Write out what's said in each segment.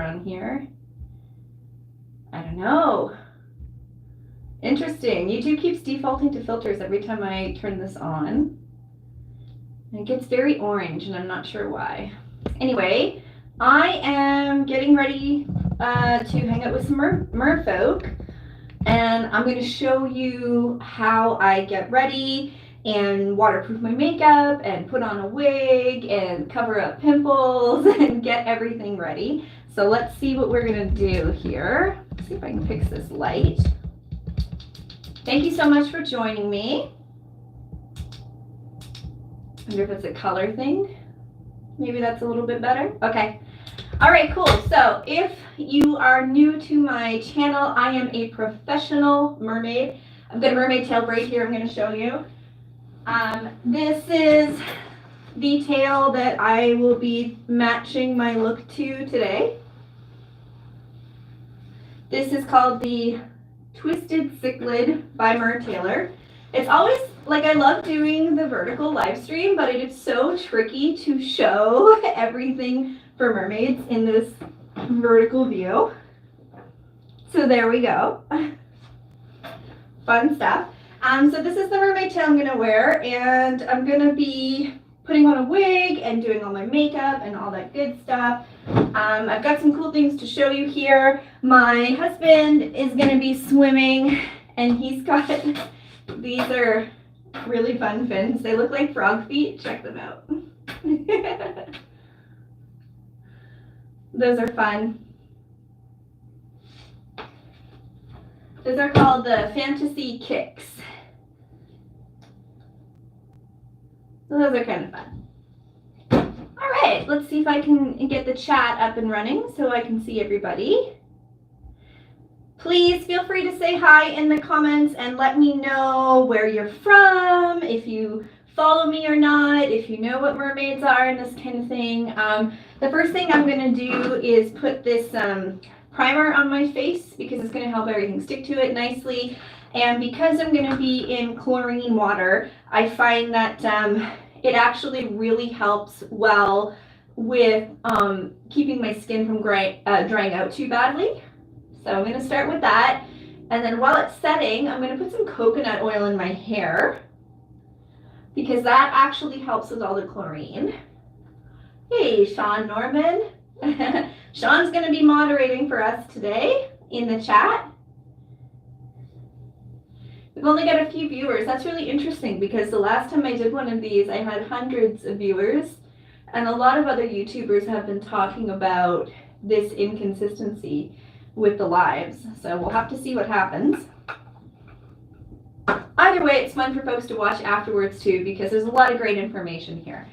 on here. I don't know. Interesting. YouTube keeps defaulting to filters every time I turn this on. And it gets very orange and I'm not sure why. Anyway, I am getting ready to hang out with some merfolk, and I'm going to show you how I get ready and waterproof my makeup and put on a wig and cover up pimples and get everything ready. So let's see what we're going to do here. Let's see if I can fix this light. Thank you so much for joining me. I wonder if it's a color thing. Maybe that's a little bit better. Okay. All right, cool. So if you are new to my channel, I am a professional mermaid. I've got a mermaid tail braid here I'm going to show you. This is the tail that I will be matching my look to today. This is called the Twisted Cichlid by Mertailor. It's always, like, I love doing the vertical live stream, but it is so tricky to show everything for mermaids in this vertical view. So there we go. Fun stuff. So this is the mermaid tail I'm gonna wear, and I'm gonna be putting on a wig and doing all my makeup and all that good stuff. I've got some cool things to show you here. My husband is gonna be swimming, and he's got, these are really fun fins. They look like frog feet. Check them out. Those are fun. Those are called the Fantasy Kicks. So those are kind of fun. All right, let's see if I can get the chat up and running so I can see everybody. Please feel free to say hi in the comments and let me know where you're from, if you follow me or not, if you know what mermaids are and this kind of thing. The first thing I'm going to do is put this primer on my face because it's going to help everything stick to it nicely. And because I'm going to be in chlorine water, I find that it actually really helps well with keeping my skin from drying out too badly. So I'm going to start with that. And then while it's setting, I'm going to put some coconut oil in my hair because that actually helps with all the chlorine. Hey, Sean Norman. Sean's going to be moderating for us today in the chat. We've only got a few viewers. That's really interesting because the last time I did one of these, I had hundreds of viewers, and a lot of other YouTubers have been talking about this inconsistency with the lives. So we'll have to see what happens. Either way, it's fun for folks to watch afterwards too because there's a lot of great information here.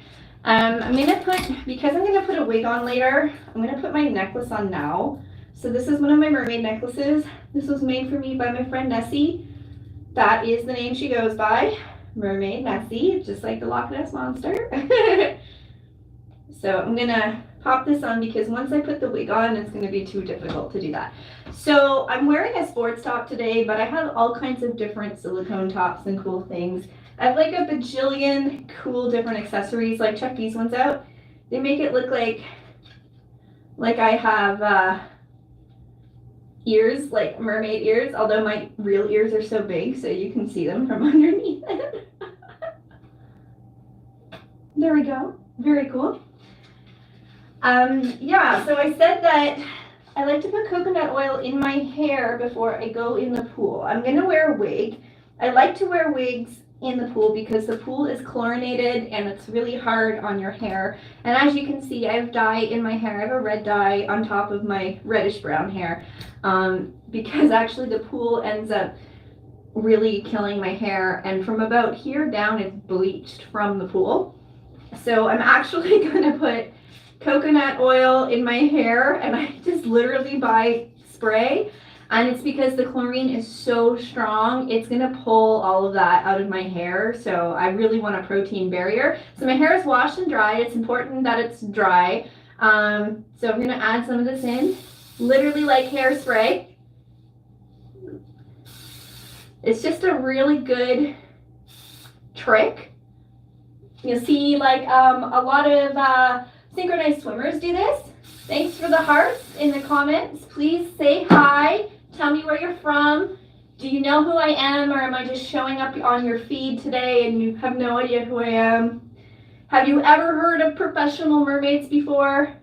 I'm going to put, because I'm going to put a wig on later, I'm going to put my necklace on now. So this is one of my mermaid necklaces. This was made for me by my friend Nessie. That is the name she goes by, Mermaid Nessie, just like the Loch Ness Monster. So I'm going to pop this on because once I put the wig on, it's going to be too difficult to do that. So I'm wearing a sports top today, but I have all kinds of different silicone tops and cool things. I have like a bajillion cool different accessories. Like, check these ones out. They make it look like I have ears, like mermaid ears, although my real ears are so big so you can see them from underneath it. There we go. Very cool. Yeah, so I said that I like to put coconut oil in my hair before I go in the pool. I'm going to wear a wig. I like to wear wigs in the pool because the pool is chlorinated and it's really hard on your hair. And as you can see, I have dye in my hair. I have a red dye on top of my reddish brown hair because actually the pool ends up really killing my hair, and from about here down it's bleached from the pool. So I'm actually going to put coconut oil in my hair, and I just literally buy spray. And it's because the chlorine is so strong, it's gonna pull all of that out of my hair. So I really want a protein barrier. So my hair is washed and dried. It's important that it's dry. So I'm gonna add some of this in, literally like hairspray. It's just a really good trick. You'll see like a lot of synchronized swimmers do this. Thanks for the hearts in the comments. Please say hi. Tell me where you're from. Do you know who I am, or am I just showing up on your feed today and you have no idea who I am? Have you ever heard of professional mermaids before?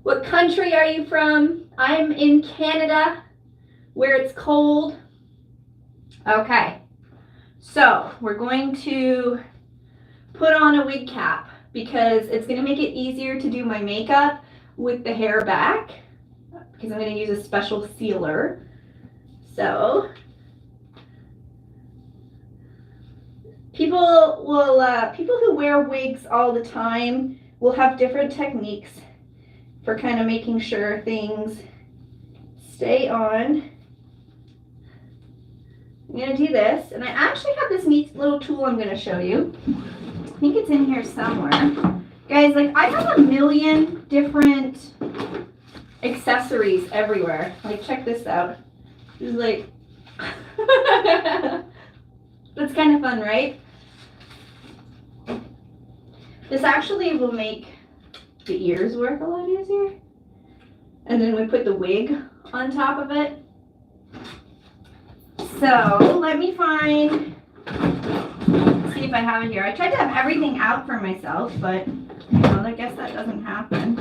What country are you from? I'm in Canada, where it's cold. Okay, so we're going to put on a wig cap because it's going to make it easier to do my makeup with the hair back, because I'm going to use a special sealer. So people who wear wigs all the time will have different techniques for kind of making sure things stay on. I'm going to do this, and I actually have this neat little tool I'm going to show you. I think it's in here somewhere. Guys, like, I have a million different accessories everywhere. Like, check this out. This is like, that's kind of fun, right? This actually will make the ears work a lot easier. And then we put the wig on top of it. So let me find, see if I have it here. I tried to have everything out for myself, but you know, I guess that doesn't happen.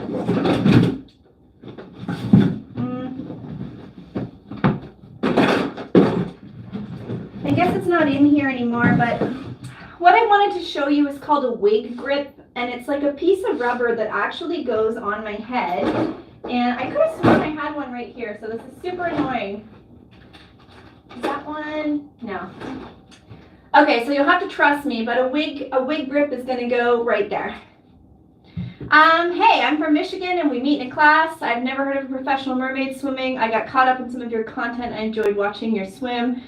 I guess it's not in here anymore, but what I wanted to show you is called a wig grip, and it's like a piece of rubber that actually goes on my head. And I could have sworn I had one right here, so this is super annoying. Is that one? No. Okay, so you'll have to trust me, but a wig grip is going to go right there. Hey, I'm from Michigan and we meet in a class. I've never heard of professional mermaid swimming. I got caught up in some of your content. I enjoyed watching your swim.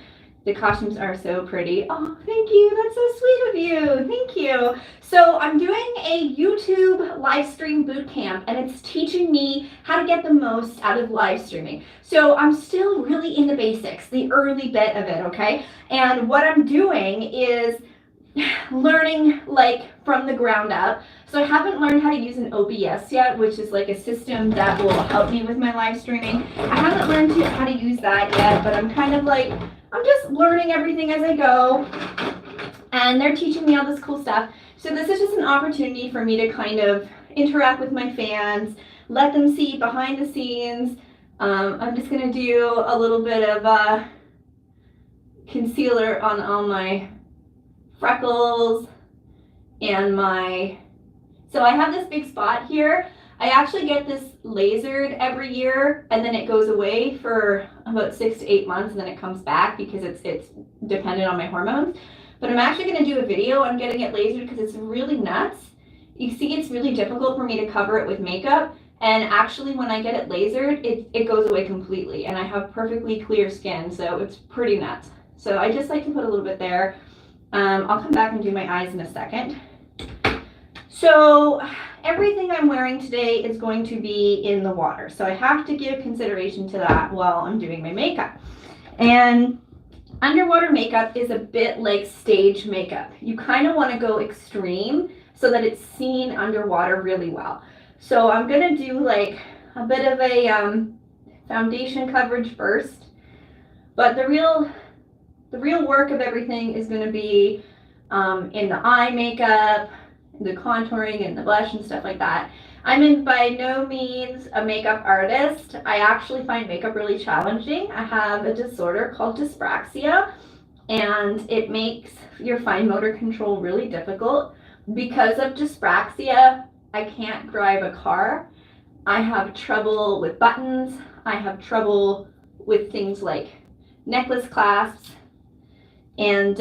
The costumes are so pretty. Oh, thank you. That's so sweet of you. Thank you. So I'm doing a YouTube live stream boot camp, and it's teaching me how to get the most out of live streaming. So I'm still really in the basics, the early bit of it, okay? And what I'm doing is learning like from the ground up. So I haven't learned how to use an OBS yet, which is like a system that will help me with my live streaming. I haven't learned how to use that yet, but I'm kind of like, I'm just learning everything as I go, and they're teaching me all this cool stuff. So this is just an opportunity for me to kind of interact with my fans, let them see behind the scenes. I'm just going to do a little bit of concealer on all my freckles and so I have this big spot here. I actually get this lasered every year, and then it goes away for about 6 to 8 months, and then it comes back because it's dependent on my hormones. But I'm actually going to do a video on getting it lasered because it's really nuts. You see, it's really difficult for me to cover it with makeup, and actually when I get it lasered, it goes away completely, and I have perfectly clear skin, so it's pretty nuts. So I just like to put a little bit there. I'll come back and do my eyes in a second. So everything I'm wearing today is going to be in the water. So I have to give consideration to that while I'm doing my makeup. And underwater makeup is a bit like stage makeup. You kind of want to go extreme so that it's seen underwater really well. So I'm going to do like a bit of a foundation coverage first. But the real work of everything is going to be in the eye makeup, the contouring and the blush and stuff like that. I'm by no means a makeup artist. I actually find makeup really challenging. I have a disorder called dyspraxia, and it makes your fine motor control really difficult. Because of dyspraxia, I can't drive a car. I have trouble with buttons. I have trouble with things like necklace clasps. And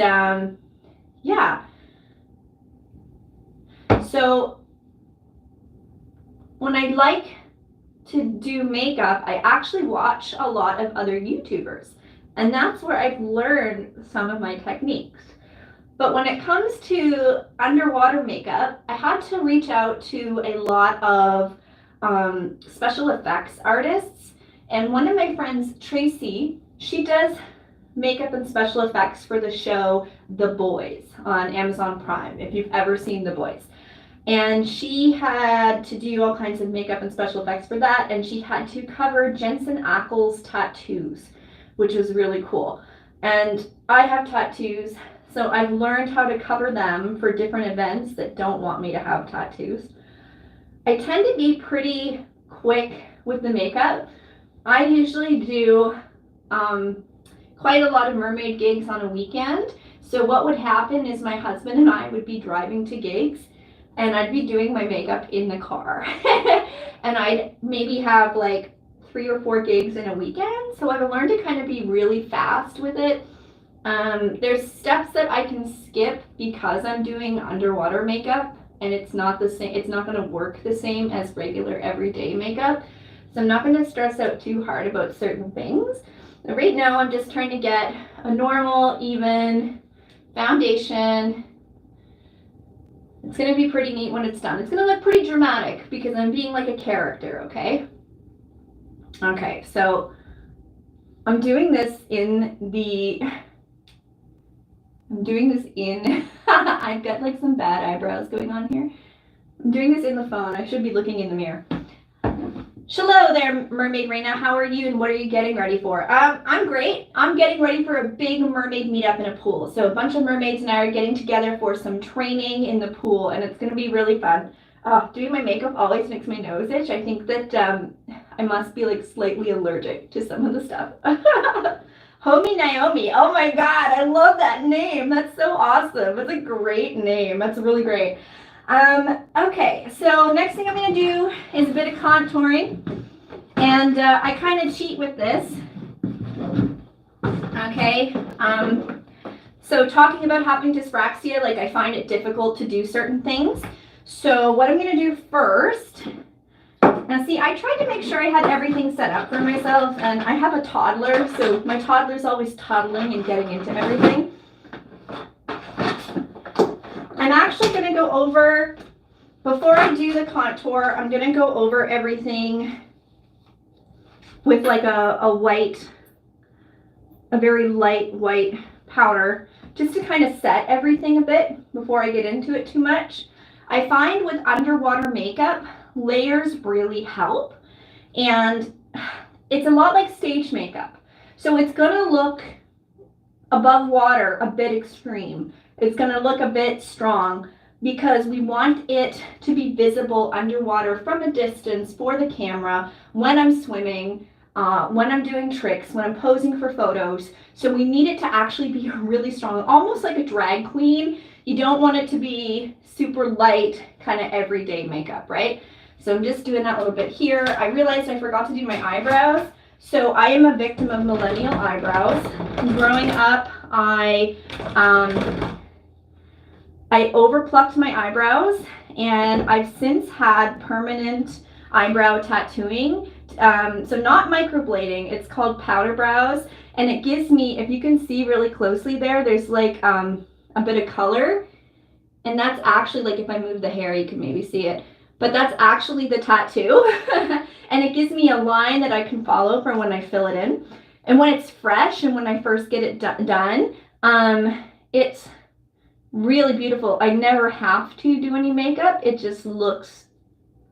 yeah. So when I like to do makeup, I actually watch a lot of other YouTubers, and that's where I've learned some of my techniques. But when it comes to underwater makeup, I had to reach out to a lot of special effects artists, and one of my friends, Tracy, she does makeup and special effects for the show The Boys on Amazon Prime, if you've ever seen The Boys. And she had to do all kinds of makeup and special effects for that, and she had to cover Jensen Ackles' tattoos, which was really cool. And I have tattoos, so I've learned how to cover them for different events that don't want me to have tattoos. I tend to be pretty quick with the makeup. I usually do quite a lot of mermaid gigs on a weekend. So what would happen is my husband and I would be driving to gigs, and I'd be doing my makeup in the car. And I'd maybe have like 3 or 4 gigs in a weekend. So I've learned to kind of be really fast with it. There's steps that I can skip because I'm doing underwater makeup, and it's not the same, it's not going to work the same as regular everyday makeup. So I'm not going to stress out too hard about certain things. Right now I'm just trying to get a normal, even foundation. It's going to be pretty neat when it's done. It's going to look pretty dramatic because I'm being like a character, okay? Okay, so I'm doing this in I've got like some bad eyebrows going on here. I'm doing this in the phone. I should be looking in the mirror. Hello there, Mermaid Raina. How are you and what are you getting ready for? I'm great. I'm getting ready for a big mermaid meetup in a pool. So a bunch of mermaids and I are getting together for some training in the pool, and it's going to be really fun. Doing my makeup always makes my nose itch. I think that I must be like slightly allergic to some of the stuff. Homie Naomi. Oh my God, I love that name. That's so awesome. That's a great name. That's really great. Okay, so next thing I'm going to do is a bit of contouring, and I kind of cheat with this. Okay, so talking about having dyspraxia, like I find it difficult to do certain things. So what I'm going to do first, now see, I tried to make sure I had everything set up for myself, and I have a toddler, so my toddler's always toddling and getting into everything. I'm actually going to go over, before I do the contour, I'm going to go over everything with like a very light white powder, just to kind of set everything a bit before I get into it too much. I find with underwater makeup, layers really help, and it's a lot like stage makeup. So it's going to look above water a bit extreme. It's going to look a bit strong because we want it to be visible underwater from a distance for the camera when I'm swimming, when I'm doing tricks, when I'm posing for photos. So we need it to actually be really strong, almost like a drag queen. You don't want it to be super light, kind of everyday makeup, right? So I'm just doing that a little bit here. I realized I forgot to do my eyebrows. So I am a victim of millennial eyebrows. Growing up, I overplucked my eyebrows, and I've since had permanent eyebrow tattooing. So not microblading, it's called powder brows, and it gives me, if you can see really closely there, there's like a bit of color, and that's actually, like if I move the hair, you can maybe see it, but that's actually the tattoo. And it gives me a line that I can follow for when I fill it in. And when it's fresh and when I first get it done, it's really beautiful. I never have to do any makeup. It just looks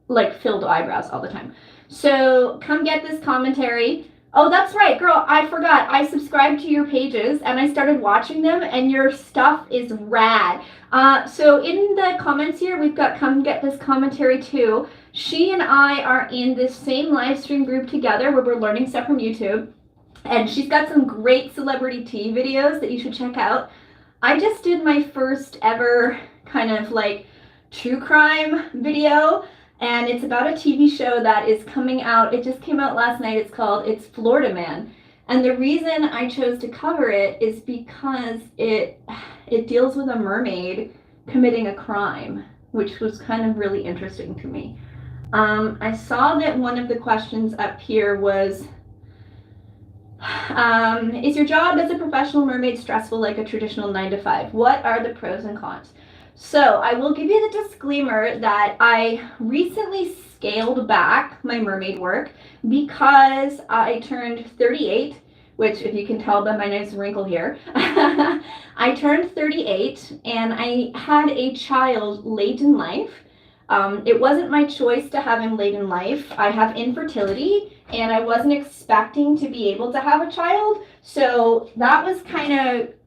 like filled eyebrows all the time. So come get this commentary. Oh, that's right, girl, I forgot. I subscribed to your pages and I started watching them, and your stuff is rad. So in the comments here, we've got come get this commentary too. She and I are in this same live stream group together where we're learning stuff from YouTube. And she's got some great celebrity tea videos that you should check out. I just did my first ever kind of like true crime video, and it's about a TV show that is coming out. It just came out last night. It's called It's Florida Man. And the reason I chose to cover it is because it deals with a mermaid committing a crime, which was kind of really interesting to me. I saw that one of the questions up here was, is your job as a professional mermaid stressful like a traditional 9-to-5? What are the pros and cons? So I will give you the disclaimer that I recently scaled back my mermaid work because I turned 38, which if you can tell by my nice wrinkle here, I turned 38 and I had a child late in life. It wasn't my choice to have him late in life. I have infertility and I wasn't expecting to be able to have a child. So that was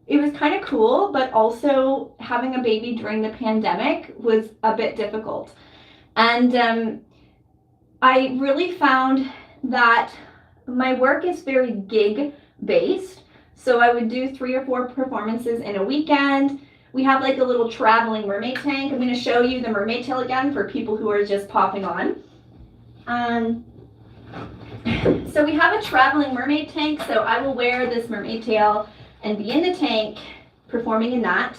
it was kind of cool, but also having a baby during the pandemic was a bit difficult. And I really found that my work is very gig based. So I would do 3 or 4 performances in a weekend. We have like a little traveling mermaid tank. I'm going to show you the mermaid tail again for people who are just popping on. So we have a traveling mermaid tank. So I will wear this mermaid tail and be in the tank performing in that.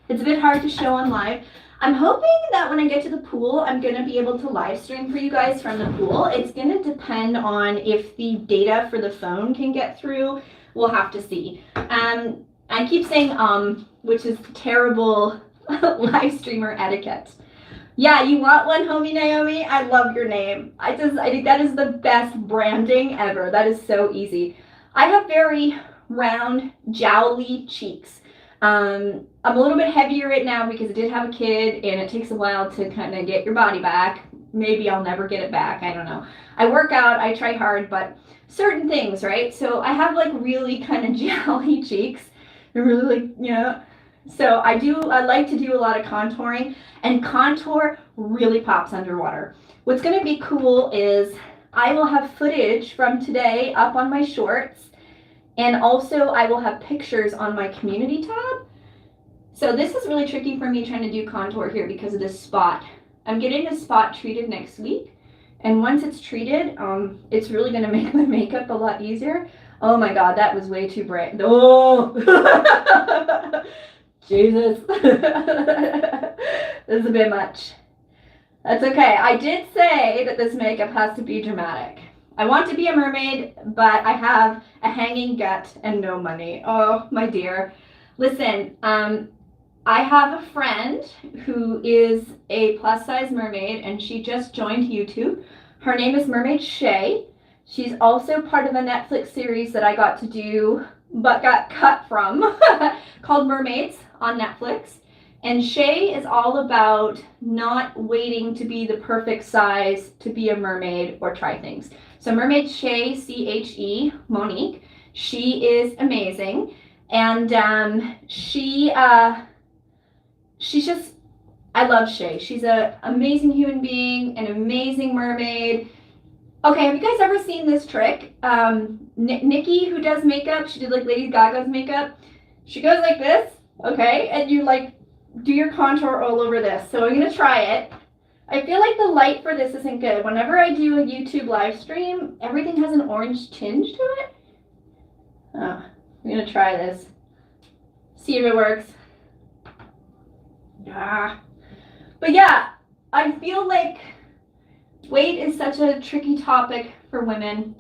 It's a bit hard to show on live. I'm hoping that when I get to the pool, I'm going to be able to live stream for you guys from the pool. It's going to depend on if the data for the phone can get through. We'll have to see. I keep saying which is terrible live streamer etiquette. Yeah, you want one, homie Naomi? I love your name. I think that is the best branding ever. That is so easy. I have very round, jowly cheeks. I'm a little bit heavier right now because I did have a kid and it takes a while to kind of get your body back. Maybe I'll never get it back. I don't know. I work out, I try hard, but certain things, right? So I have like really kind of jowly cheeks. They're really like, yeah. So I like to do a lot of contouring, and contour really pops underwater. What's going to be cool is I will have footage from today up on my shorts, and also I will have pictures on my community tab. So this is really tricky for me trying to do contour here because of this spot. I'm getting this spot treated next week, and once it's treated, it's really going to make my makeup a lot easier. Oh my god, that was way too bright. Oh! Jesus. This is a bit much. That's okay. I did say that this makeup has to be dramatic. I want to be a mermaid, but I have a hanging gut and no money. Oh, my dear. Listen, I have a friend who is a plus-size mermaid, and she just joined YouTube. Her name is Mermaid Shay. She's also part of a Netflix series that I got to do, but got cut from, called Mermaids on Netflix. And Shay is all about not waiting to be the perfect size to be a mermaid or try things. So Mermaid Shay, C-H-E, Monique, she is amazing. And she's just, I love Shay. She's an amazing human being, an amazing mermaid. Okay, have you guys ever seen this trick? Nikki, who does makeup, she did like Lady Gaga's makeup. She goes like this, okay, and you like do your contour all over this. So I'm gonna try it. I feel like the light for this isn't good. Whenever I do a YouTube live stream, everything has an orange tinge to it. Oh, I'm gonna try this. See if it works. But yeah, I feel like weight is such a tricky topic for women,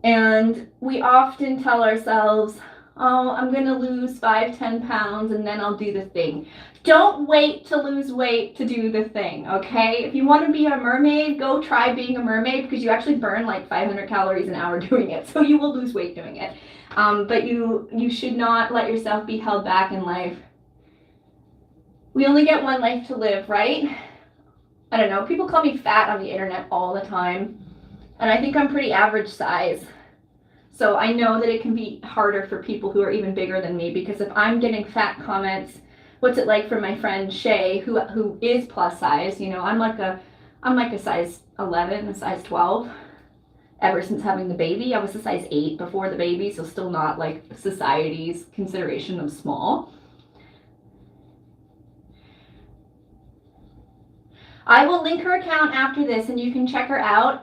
and we often tell ourselves, oh, I'm gonna lose 5-10 pounds and then I'll do the thing. Don't wait to lose weight to do the thing, okay? If you want to be a mermaid, go try being a mermaid, because you actually burn like 500 calories an hour doing it, so you will lose weight doing it. But you should not let yourself be held back in life. We only get one life to live, right? I don't know, people call me fat on the internet all the time, and I think I'm pretty average size. So I know that it can be harder for people who are even bigger than me, because if I'm getting fat comments, what's it like for my friend Shay, who is plus size? You know, I'm like a size 11, a size 12, ever since having the baby. I was a size 8 before the baby, so still not like society's consideration of small. I will link her account after this and you can check her out.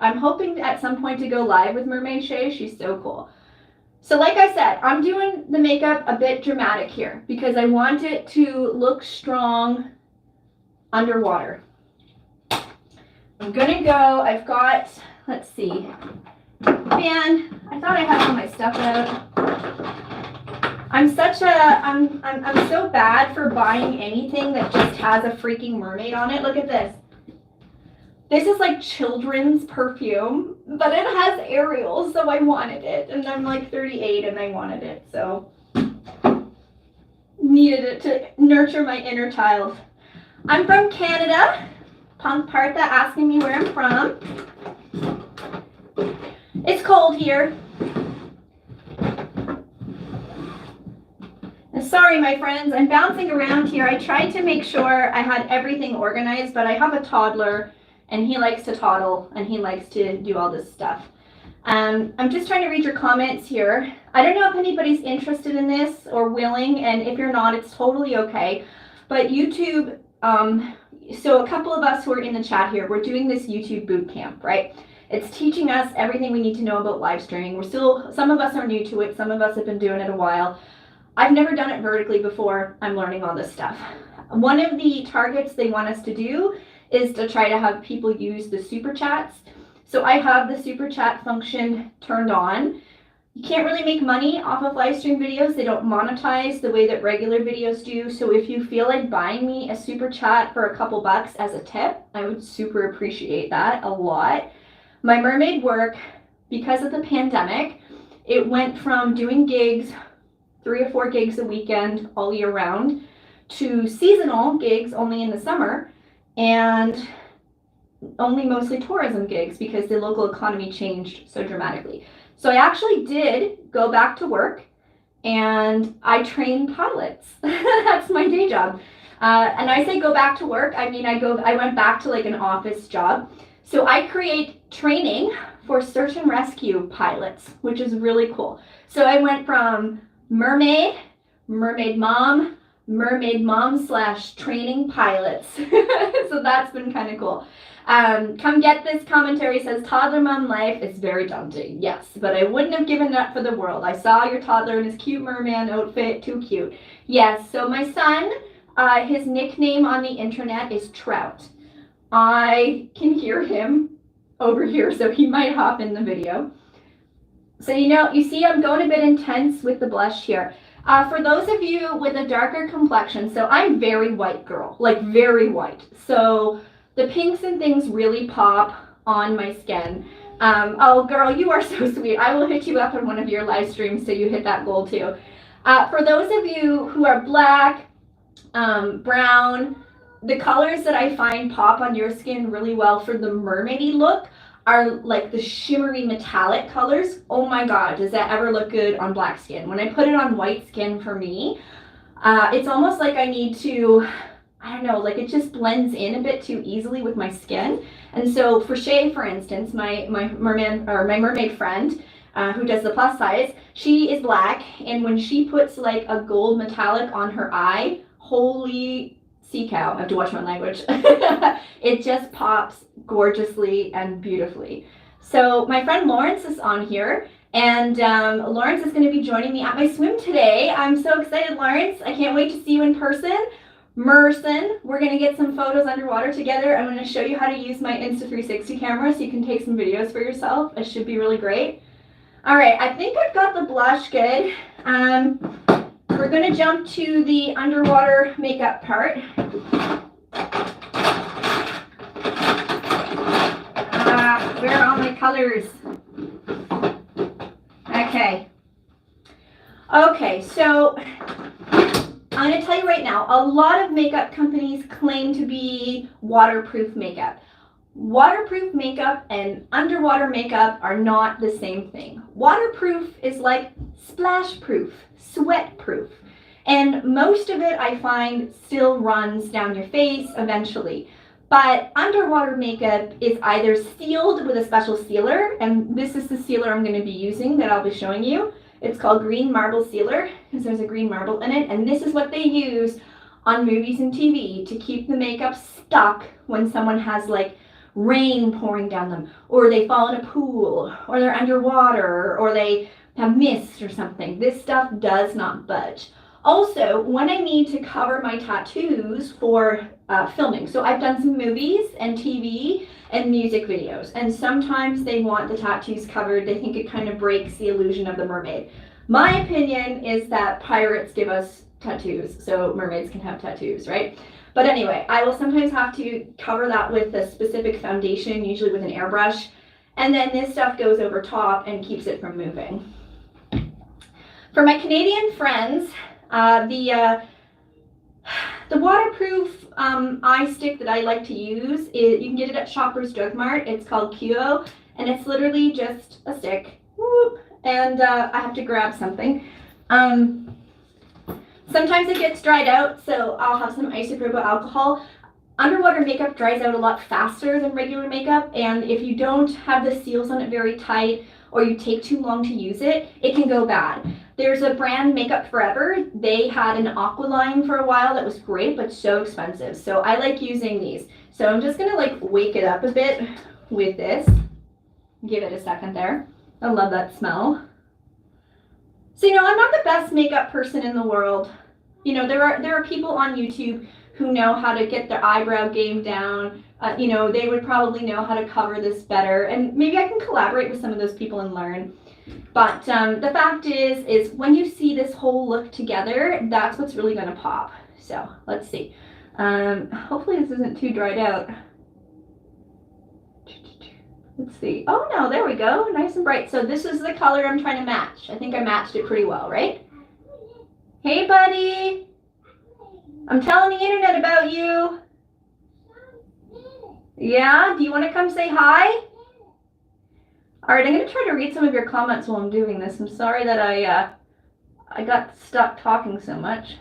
I'm hoping at some point to go live with Mermaid Shay. She's so cool. So like I said, I'm doing the makeup a bit dramatic here because I want it to look strong underwater. I'm gonna go, I've got, let's see. Man, I thought I had all my stuff out. I'm so bad for buying anything that just has a freaking mermaid on it. Look at this. This is like children's perfume, but it has Ariel, so I wanted it. And I'm like 38 and I wanted it, so needed it to nurture my inner child. I'm from Canada. Punk Partha asking me where I'm from. It's cold here. Sorry, my friends, I'm bouncing around here. I tried to make sure I had everything organized, but I have a toddler and he likes to toddle and he likes to do all this stuff. I'm just trying to read your comments here. I don't know if anybody's interested in this or willing, and if you're not, it's totally okay. But YouTube, so a couple of us who are in the chat here, we're doing this YouTube boot camp, right? It's teaching us everything we need to know about live streaming. Some of us are new to it, some of us have been doing it a while. I've never done it vertically before. I'm learning all this stuff. One of the targets they want us to do is to try to have people use the super chats. So I have the super chat function turned on. You can't really make money off of live stream videos. They don't monetize the way that regular videos do. So if you feel like buying me a super chat for a couple bucks as a tip, I would super appreciate that a lot. My mermaid work, because of the pandemic, it went from doing gigs, 3 or 4 gigs a weekend all year round, to seasonal gigs only in the summer, and only mostly tourism gigs because the local economy changed so dramatically. So I actually did go back to work and I train pilots. That's my day job. And I say go back to work, I mean I went back to like an office job. So I create training for search and rescue pilots, which is really cool. So I went from mermaid, mermaid mom / training pilots. So that's been kind of cool. Come get this commentary says toddler mom life is very daunting. Yes, but I wouldn't have given that for the world. I saw your toddler in his cute merman outfit, too cute. Yes, so my son, his nickname on the internet is Trout. I can hear him over here, so he might hop in the video. So you see I'm going a bit intense with the blush here. For those of you with a darker complexion, so I'm very white girl, like very white. So the pinks and things really pop on my skin. Oh girl, you are so sweet. I will hit you up on one of your live streams so you hit that goal too. For those of you who are black, brown, the colors that I find pop on your skin really well for the mermaidy look are like the shimmery metallic colors. Oh my god, does that ever look good on black skin? When I put it on white skin for me, it's almost like I need to, I don't know, like it just blends in a bit too easily with my skin. And so for Shay, for instance, my mermaid friend who does the plus size, she is black, and when she puts like a gold metallic on her eye, holy sea cow, I have to watch my language. It just pops gorgeously and beautifully. So my friend Lawrence is on here, and Lawrence is going to be joining me at my swim today. I'm so excited, Lawrence. I can't wait to see you in person. Merson, we're going to get some photos underwater together. I'm going to show you how to use my Insta360 camera so you can take some videos for yourself. It should be really great. All right, I think I've got the blush good. We're going to jump to the underwater makeup part. Where are all my colors? Okay, so I'm going to tell you right now, a lot of makeup companies claim to be waterproof makeup. Waterproof makeup and underwater makeup are not the same thing. Waterproof is like splash proof, sweat proof. And most of it I find still runs down your face eventually. But underwater makeup is either sealed with a special sealer, and this is the sealer I'm going to be using that I'll be showing you. It's called green marble sealer because there's a green marble in it, and this is what they use on movies and TV to keep the makeup stuck when someone has like rain pouring down them, or they fall in a pool, or they're underwater, or they have mist or something. This stuff does not budge. Also, when I need to cover my tattoos for filming, so I've done some movies and TV and music videos, and sometimes they want the tattoos covered. They think it kind of breaks the illusion of the mermaid. My opinion is that pirates give us tattoos, so mermaids can have tattoos, right? But anyway, I will sometimes have to cover that with a specific foundation, usually with an airbrush, and then this stuff goes over top and keeps it from moving. For my Canadian friends, the The waterproof eye stick that I like to use, you can get it at Shoppers Drug Mart. It's called QO, and it's literally just a stick. Whoop, and I have to grab something. Sometimes it gets dried out, so I'll have some isopropyl alcohol. Underwater makeup dries out a lot faster than regular makeup, and if you don't have the seals on it very tight or you take too long to use it, it can go bad. There's a brand, Makeup Forever. They had an aqua line for a while that was great, but so expensive. So I like using these. So I'm just gonna like wake it up a bit with this. Give it a second there. I love that smell. So, you know, I'm not the best makeup person in the world. You know, there are people on YouTube who know how to get their eyebrow game down. You know, they would probably know how to cover this better, and maybe I can collaborate with some of those people and learn. But the fact is when you see this whole look together, that's what's really gonna pop. So let's see. Hopefully this isn't too dried out. Let's see. Oh no, there we go, nice and bright. So this is the color I'm trying to match. I think I matched it pretty well, right? Hey buddy, I'm telling the internet about you. Yeah, do you want to come say hi? All right, I'm going to try to read some of your comments while I'm doing this. I'm sorry that I got stuck talking so much.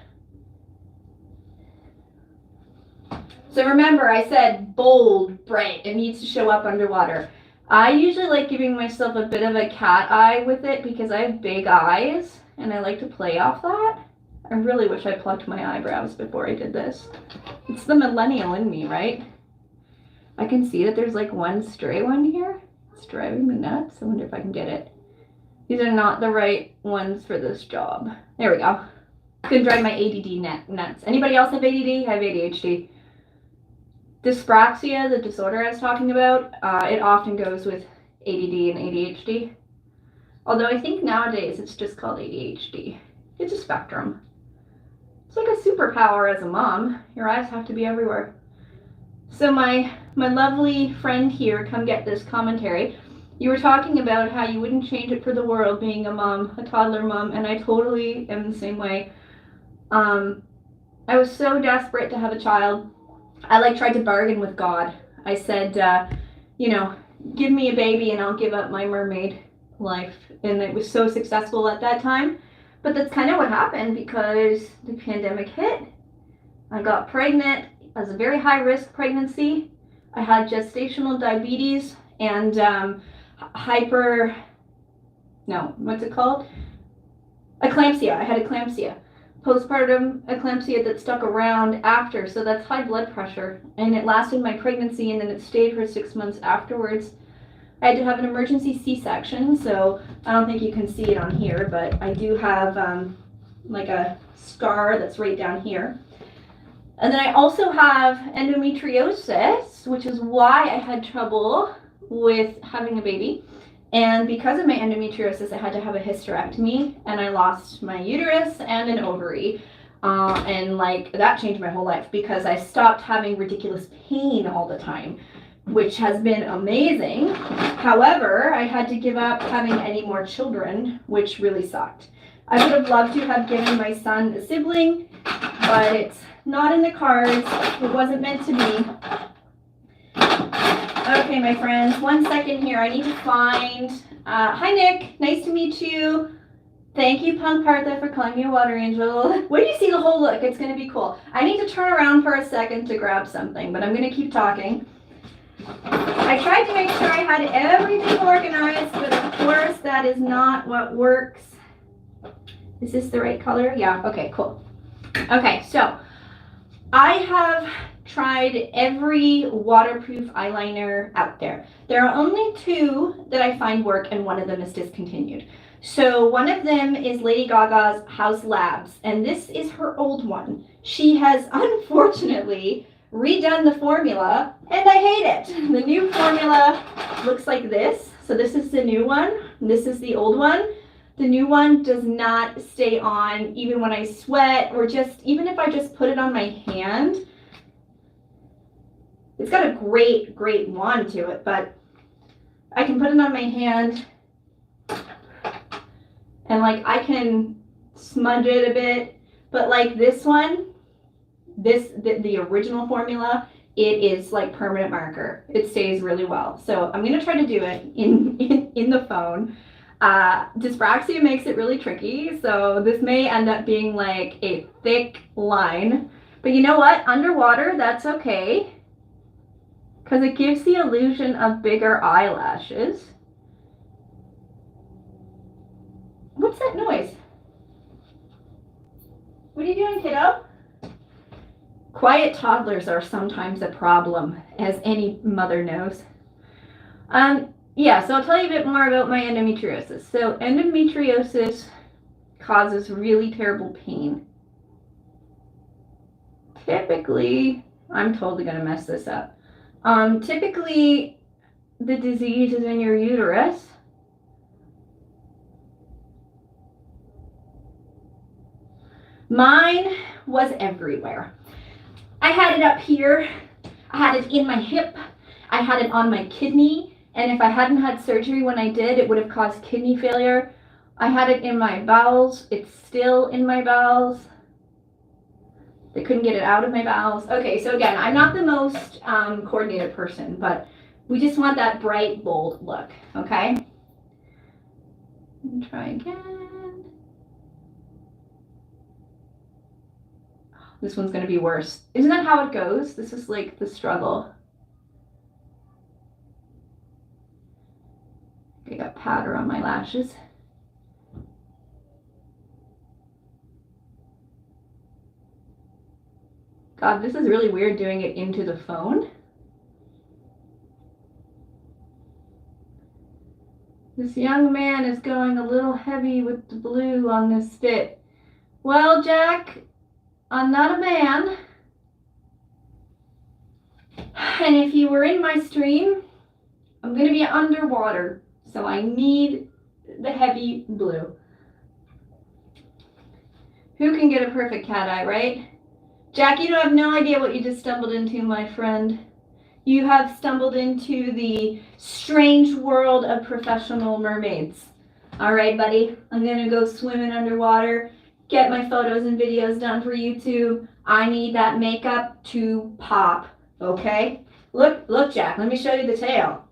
So remember, I said bold, bright. It needs to show up underwater. I usually like giving myself a bit of a cat eye with it because I have big eyes and I like to play off that. I really wish I plucked my eyebrows before I did this. It's the millennial in me, right? I can see that there's like one stray one here. It's driving me nuts. I wonder if I can get it. These are not the right ones for this job. There we go. Couldn't drive my ADD nuts. Anybody else have ADD? I have ADHD. Dyspraxia, the disorder I was talking about, it often goes with ADD and ADHD. Although I think nowadays it's just called ADHD. It's a spectrum. It's like a superpower as a mom. Your eyes have to be everywhere. So my lovely friend here, come get this commentary. You were talking about how you wouldn't change it for the world being a mom, a toddler mom, and I totally am the same way. I was so desperate to have a child. I like tried to bargain with God. I said, you know, give me a baby and I'll give up my mermaid life. And it was so successful at that time. But that's kind of what happened because the pandemic hit. I got pregnant. It was a very high risk pregnancy. I had gestational diabetes and eclampsia. I had eclampsia. Postpartum eclampsia that stuck around after, so that's high blood pressure. And it lasted my pregnancy and then it stayed for 6 months afterwards. I had to have an emergency C-section, so I don't think you can see it on here, but I do have like a scar that's right down here. And then I also have endometriosis, which is why I had trouble with having a baby. And because of my endometriosis, I had to have a hysterectomy, and I lost my uterus and an ovary. And like that changed my whole life because I stopped having ridiculous pain all the time, which has been amazing. However, I had to give up having any more children, which really sucked. I would have loved to have given my son a sibling, but it's not in the cards. It wasn't meant to be. Okay, my friends, 1 second here. I need to find, hi Nick, nice to meet you. Thank you, Punk Partha, for calling me a water angel. Wait till you see the whole look, it's gonna be cool. I need to turn around for a second to grab something, but I'm gonna keep talking. I tried to make sure I had everything organized, but of course that is not what works. Is this the right color? Yeah, okay, cool. Okay, so I have tried every waterproof eyeliner out there. There are only 2 that I find work and one of them is discontinued. So one of them is Lady Gaga's House Labs, and this is her old one. She has unfortunately redone the formula and I hate it. The new formula looks like this. So this is the new one, and this is the old one. The new one does not stay on even when I sweat or just even if I just put it on my hand. It's got a great wand to it, but I can put it on my hand and like I can smudge it a bit, but like this one, the original formula, it is like permanent marker. It stays really well. So I'm gonna try to do it in the phone. Dyspraxia makes it really tricky, so this may end up being like a thick line. But you know what? Underwater, that's okay, because it gives the illusion of bigger eyelashes. What's that noise? What are you doing, kiddo? Quiet toddlers are sometimes a problem, as any mother knows. Yeah, so I'll tell you a bit more about my endometriosis. So endometriosis causes really terrible pain. Typically, I'm totally gonna mess this up. Typically, the disease is in your uterus. Mine was everywhere. I had it up here, I had it in my hip, I had it on my kidney, and if I hadn't had surgery when I did, it would have caused kidney failure. I had it in my bowels, it's still in my bowels. They couldn't get it out of my bowels. Okay, so again, I'm not the most coordinated person, but we just want that bright, bold look, okay? And try again. This one's gonna be worse. Isn't that how it goes? This is like the struggle. I got powder on my lashes. God, this is really weird doing it into the phone. This young man is going a little heavy with the blue on this bit. Well, Jack, I'm not a man. And if you were in my stream, I'm gonna be underwater. So I need the heavy blue. Who can get a perfect cat eye, right? Jack, you have no idea what you just stumbled into, my friend. You have stumbled into the strange world of professional mermaids. All right, buddy, I'm gonna go swimming underwater, get my photos and videos done for YouTube. I need that makeup to pop, okay? Look, Jack, let me show you the tail.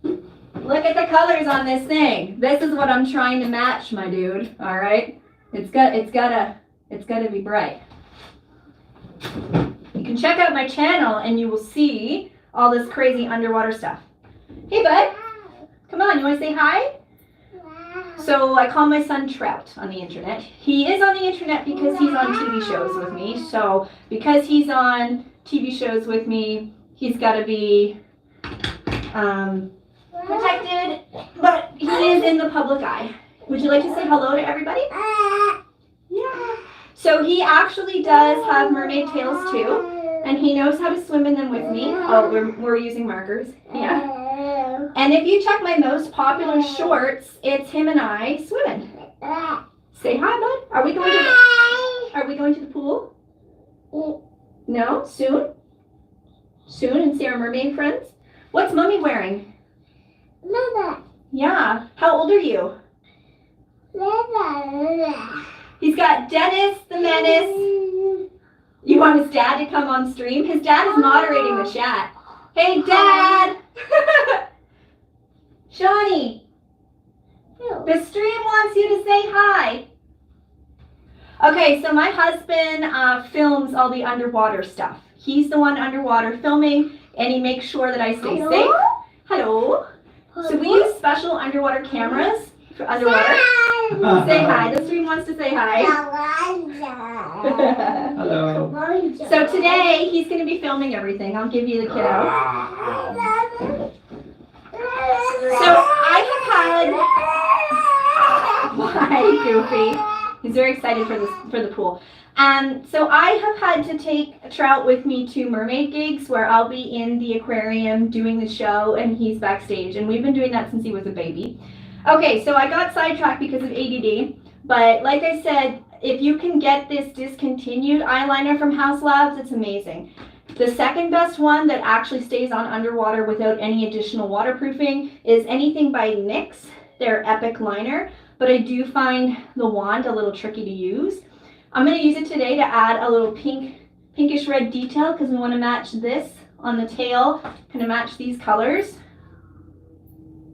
Look at the colors on this thing. This is what I'm trying to match, my dude, all right? It's gotta be bright. You can check out my channel and you will see all this crazy underwater stuff. Hey, bud, come on, you wanna say hi? So I call my son Trout on the internet. He is on the internet because he's on TV shows with me. So because he's on TV shows with me, he's gotta be protected, but he is in the public eye. Would you like to say hello to everybody? Yeah. So he actually does have mermaid tails too, and he knows how to swim in them with me. Oh, we're using markers. Yeah. And if you check my most popular shorts, it's him and I swimming. Say hi, bud. Are we going to the pool? No? Soon? Soon, and see our mermaid friends? What's Mommy wearing? Mama. Yeah. How old are you? He's got Dennis the Menace. You want his dad to come on stream? His dad is moderating the chat. Hey, Dad! Shawnee, the stream wants you to say hi. Okay, so my husband films all the underwater stuff. He's the one underwater filming, and he makes sure that I stay safe. Hello. So we use special underwater cameras for underwater. Say hi. The stream wants to say hi. Hello. So today he's going to be filming everything. I'll give you the kiddo. So I have had. Hi, Goofy. He's very excited for the pool. So I have had to take Trout with me to mermaid gigs where I'll be in the aquarium doing the show and he's backstage, and we've been doing that since he was a baby. Okay, so I got sidetracked because of ADD, but like I said, if you can get this discontinued eyeliner from House Labs, it's amazing. The second best one that actually stays on underwater without any additional waterproofing is anything by NYX, their Epic Liner, but I do find the wand a little tricky to use. I'm going to use it today to add a little pink pinkish red detail because we want to match this on the tail, kind of match these colors.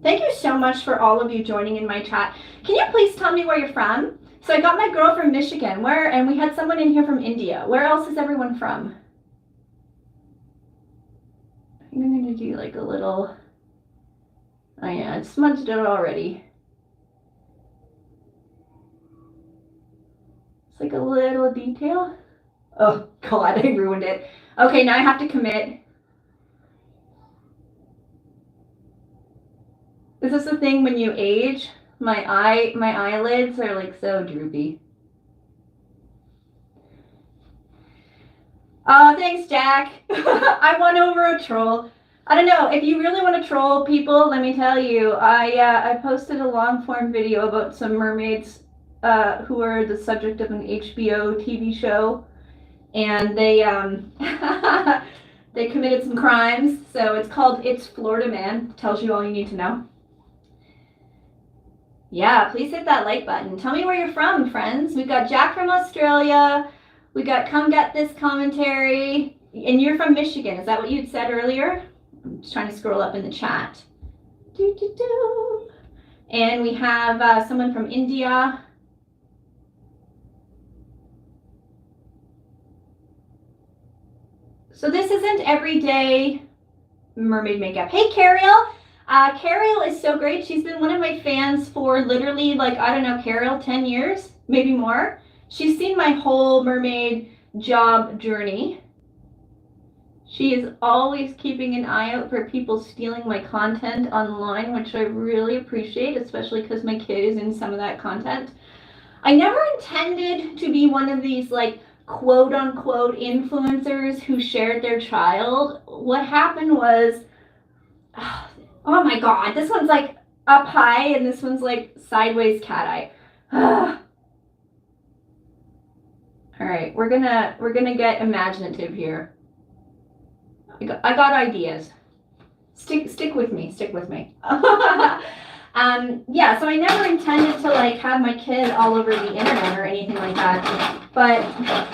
Thank you so much for all of you joining in my chat. Can you please tell me where you're from? So I got my girl from Michigan, and we had someone in here from India. Where else is everyone from? I'm going to do like a little, oh yeah, I smudged it already. It's like a little detail. Oh God, I ruined it. Okay, now I have to commit. Is this the thing when you age? My eyelids are like so droopy. Oh, thanks, Jack. I won over a troll. I don't know, if you really want to troll people, let me tell you, I posted a long form video about some mermaids who are the subject of an HBO TV show, and they they committed some crimes. So it's called It's Florida Man. Tells you all you need to know. Yeah, please hit that like button. Tell me where you're from, friends. We've got Jack from Australia. We got Come Get This Commentary. And you're from Michigan. Is that what you'd said earlier? I'm just trying to scroll up in the chat. And we have someone from India. So this isn't everyday mermaid makeup. Hey, Cariel. Cariel is so great. She's been one of my fans for literally, like, I don't know, Cariel, 10 years, maybe more. She's seen my whole mermaid job journey. She is always keeping an eye out for people stealing my content online, which I really appreciate, especially because my kid is in some of that content. I never intended to be one of these, like, quote unquote influencers who shared their child. What happened was, oh my God, this one's like up high and this one's like sideways cat eye. All right, we're gonna get imaginative here. I got ideas. Stick with me. Yeah, so I never intended to like have my kid all over the internet or anything like that. But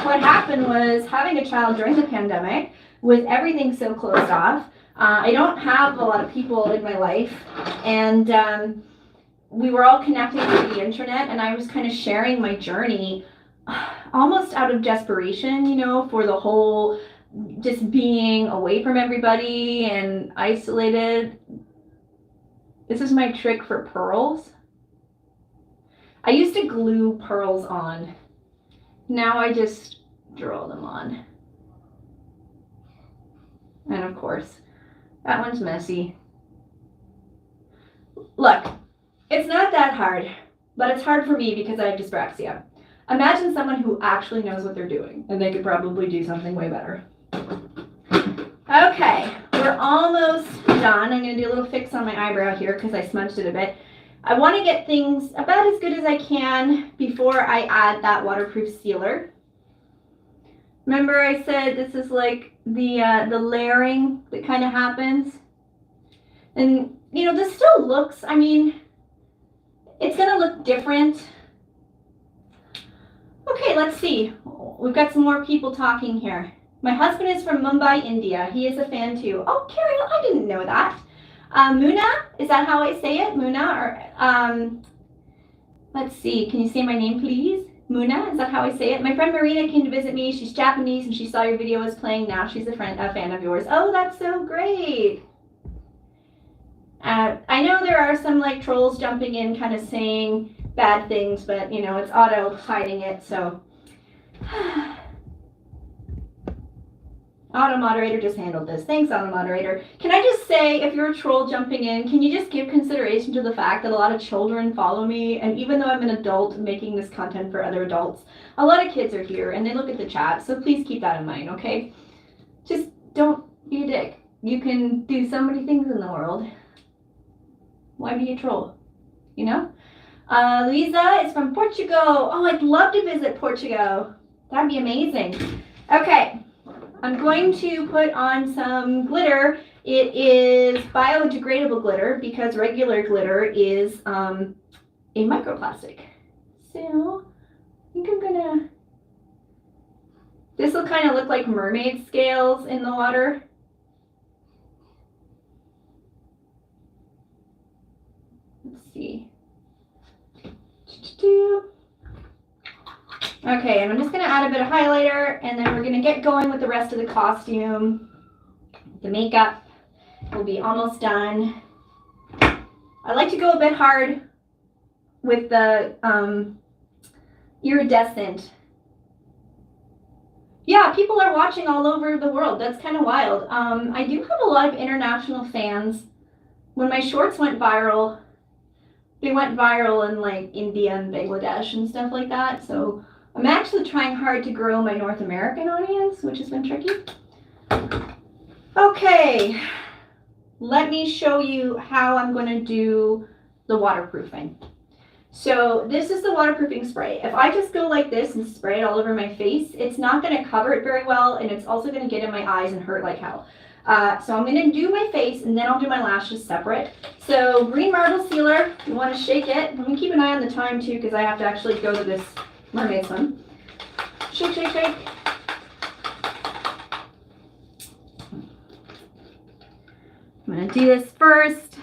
what happened was having a child during the pandemic with everything so closed off. I don't have a lot of people in my life, and we were all connecting through the internet, and I was kind of sharing my journey almost out of desperation, you know, for the whole just being away from everybody and isolated. This is my trick for pearls. I used to glue pearls on. Now I just draw them on. And of course, that one's messy. Look, it's not that hard, but it's hard for me because I have dyspraxia. Imagine someone who actually knows what they're doing, and they could probably do something way better. Okay, we're almost done. I'm going to do a little fix on my eyebrow here because I smudged it a bit. I want to get things about as good as I can before I add that waterproof sealer. Remember I said this is like the layering that kind of happens? And, you know, this still looks, I mean, it's going to look different. Okay, let's see. We've got some more people talking here. My husband is from Mumbai, India. He is a fan too. Oh, Carrie, I didn't know that. Muna, is that how I say it? Muna, or let's see. Can you say my name, please? Muna, is that how I say it? My friend Marina came to visit me. She's Japanese, and she saw your video was playing. Now she's a fan of yours. Oh, that's so great. I know there are some like trolls jumping in, kind of saying bad things, but you know it's auto hiding it. So. Auto moderator just handled this. Thanks, auto moderator. Can I just say, if you're a troll jumping in, can you just give consideration to the fact that a lot of children follow me, and even though I'm an adult making this content for other adults, a lot of kids are here and they look at the chat, so please keep that in mind, okay? Just don't be a dick. You can do so many things in the world. Why be a troll? You know? Luisa is from Portugal. Oh, I'd love to visit Portugal. That'd be amazing. Okay. I'm going to put on some glitter. It is biodegradable glitter because regular glitter is a microplastic. So I think I'm gonna This will kind of look like mermaid scales in the water. Let's see. Okay, and I'm just going to add a bit of highlighter, and then we're going to get going with the rest of the costume. The makeup will be almost done. I like to go a bit hard with the iridescent. Yeah, people are watching all over the world. That's kind of wild. I do have a lot of international fans. When my shorts went viral, they went viral in like India and Bangladesh and stuff like that. So I'm actually trying hard to grow my North American audience, which has been tricky. Okay, let me show you how I'm going to do the waterproofing. So this is the waterproofing spray. If I just go like this and spray it all over my face, it's not going to cover it very well, and it's also going to get in my eyes and hurt like hell. So I'm going to do my face, and then I'll do my lashes separate. So green marble sealer, you want to shake it. Let me keep an eye on the time too, because I have to actually go to this Mermaid Swim. Shake, shake, shake. I'm going to do this first.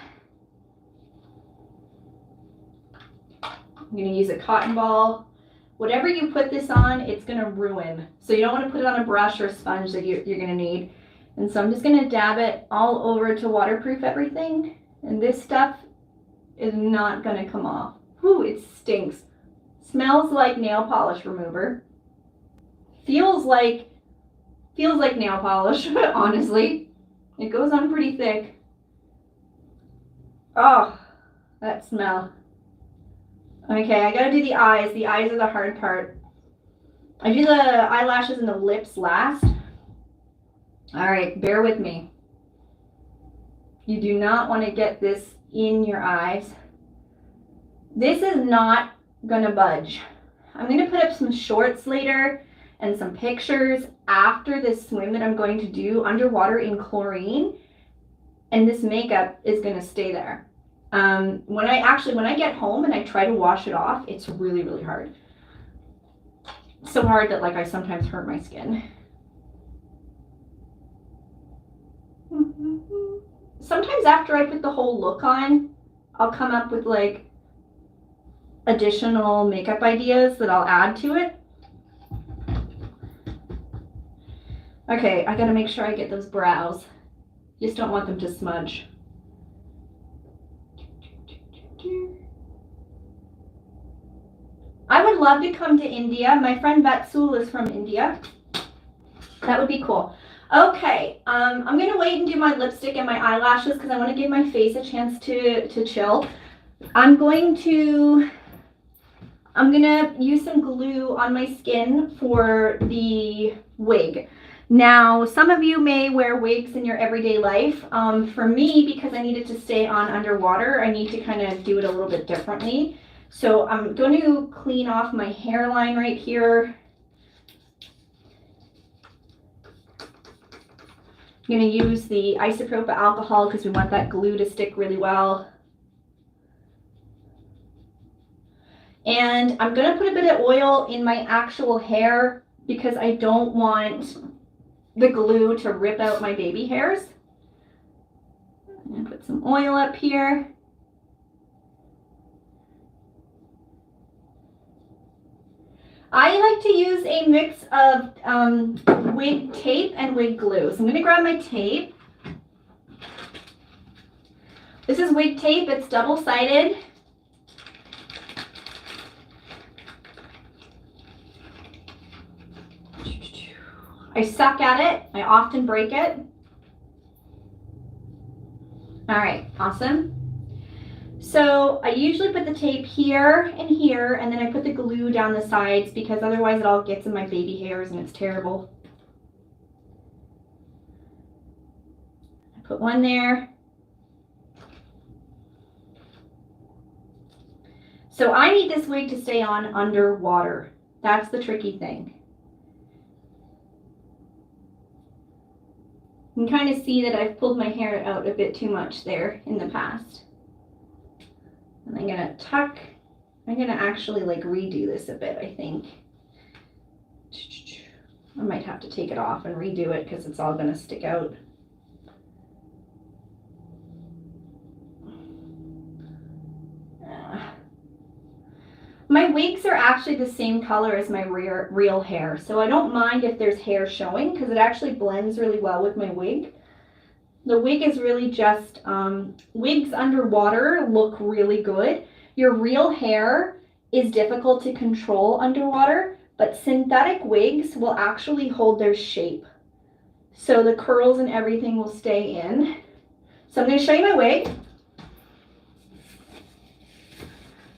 I'm going to use a cotton ball. Whatever you put this on, it's going to ruin. So you don't want to put it on a brush or a sponge that you're going to need. And so I'm just going to dab it all over to waterproof everything. And this stuff is not going to come off. Whew, it stinks. Smells like nail polish remover. Feels like nail polish, honestly. It goes on pretty thick. Oh, that smell. Okay, I gotta do the eyes. The eyes are the hard part. I do the eyelashes and the lips last. All right, bear with me. You do not want to get this in your eyes. This is not gonna budge. I'm gonna put up some shorts later and some pictures after this swim that I'm going to do underwater in chlorine, and this makeup is gonna stay there. When I get home and I try to wash it off, it's really, really hard. So hard that like I sometimes hurt my skin. Sometimes after I put the whole look on, I'll come up with like additional makeup ideas that I'll add to it. Okay, I gotta make sure I get those brows. Just don't want them to smudge. I would love to come to India. My friend Vatsul is from India. That would be cool. Okay, I'm gonna wait and do my lipstick and my eyelashes because I want to give my face a chance to chill. I'm gonna use some glue on my skin for the wig. Now, some of you may wear wigs in your everyday life. For me, because I need it to stay on underwater, I need to kind of do it a little bit differently. So I'm going to clean off my hairline right here. I'm going to use the isopropyl alcohol because we want that glue to stick really well. And I'm going to put a bit of oil in my actual hair because I don't want the glue to rip out my baby hairs. I'm going to put some oil up here. I like to use a mix of wig tape and wig glue. So I'm going to grab my tape. This is wig tape. It's double-sided. I suck at it. I often break it. All right, awesome. So I usually put the tape here, and then I put the glue down the sides because otherwise it all gets in my baby hairs and it's terrible. I put one there. So I need this wig to stay on underwater. That's the tricky thing. You can kind of see that I've pulled my hair out a bit too much there in the past. And I'm gonna tuck, I'm gonna actually like redo this a bit, I think. I might have to take it off and redo it because it's all gonna stick out. My wigs are actually the same color as my real hair, so I don't mind if there's hair showing because it actually blends really well with my wig. The wig is really just, wigs underwater look really good. Your real hair is difficult to control underwater, but synthetic wigs will actually hold their shape. So the curls and everything will stay in. So I'm going to show you my wig.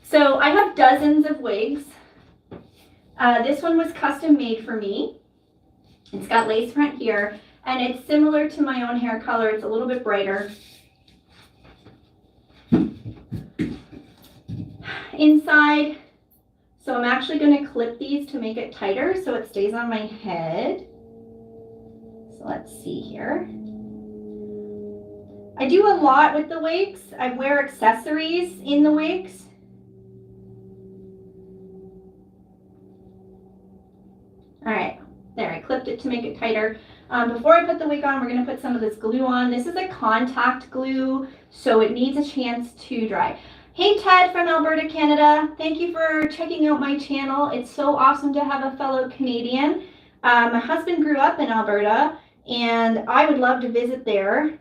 So I have dozens of wigs. This one was custom made for me. It's got lace front here, and it's similar to my own hair color. It's a little bit brighter. Inside, so I'm actually going to clip these to make it tighter so it stays on my head. So let's see here. I do a lot with the wigs. I wear accessories in the wigs. All right, there, I clipped it to make it tighter. Before I put the wig on, we're gonna put some of this glue on. This is a contact glue, so it needs a chance to dry. Hey Ted from Alberta, Canada. Thank you for checking out my channel. It's so awesome to have a fellow Canadian. My husband grew up in Alberta, and I would love to visit there.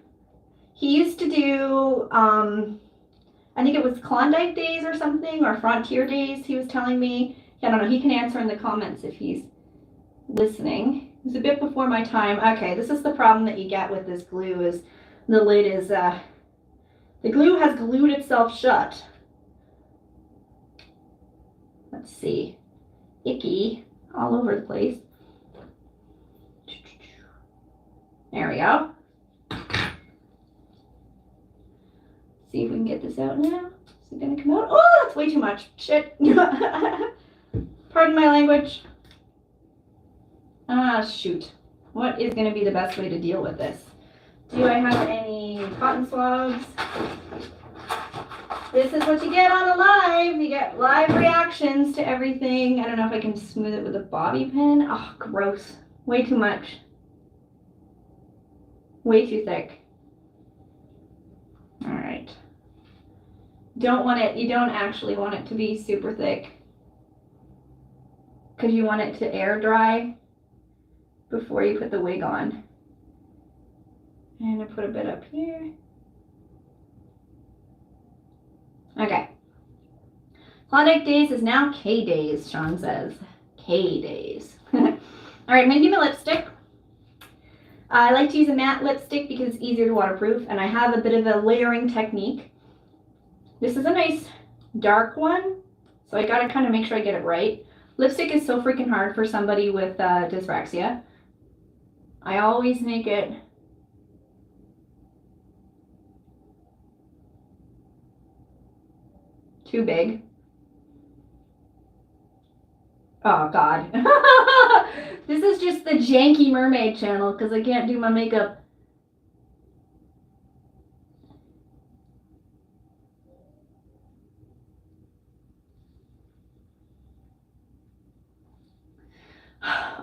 He used to do, I think it was Klondike Days or something, or Frontier Days, he was telling me. I don't know, he can answer in the comments if he's listening. It was a bit before my time. Okay, this is the problem that you get with this glue is the lid is, the glue has glued itself shut. Let's see. Icky all over the place. There we go. See if we can get this out now. Is it gonna come out? Oh, that's way too much. Shit. Pardon my language. Ah, shoot. What is going to be the best way to deal with this? Do I have any cotton swabs? This is what you get on a live. You get live reactions to everything. I don't know if I can smooth it with a bobby pin. Oh, gross. Way too much. Way too thick. All right. Don't want it, you don't actually want it to be super thick because you want it to air dry before you put the wig on. And I put a bit up here. Okay. Klondike Days is now K Days, Sean says. K Days. All right, I'm gonna do my lipstick. I like to use a matte lipstick because it's easier to waterproof, and I have a bit of a layering technique. This is a nice dark one, so I gotta kind of make sure I get it right. Lipstick is so freaking hard for somebody with dyspraxia. I always make it too big. Oh God. This is just the janky mermaid channel because I can't do my makeup.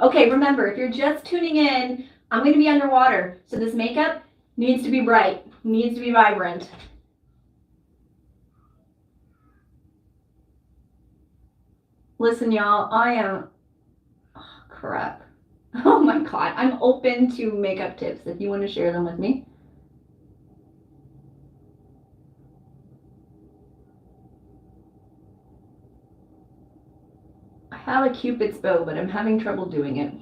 Okay, remember, if you're just tuning in, I'm going to be underwater, so this makeup needs to be bright, needs to be vibrant. Listen, y'all, I am, oh, crap. Oh my God, I'm open to makeup tips if you want to share them with me. I have a Cupid's bow, but I'm having trouble doing it.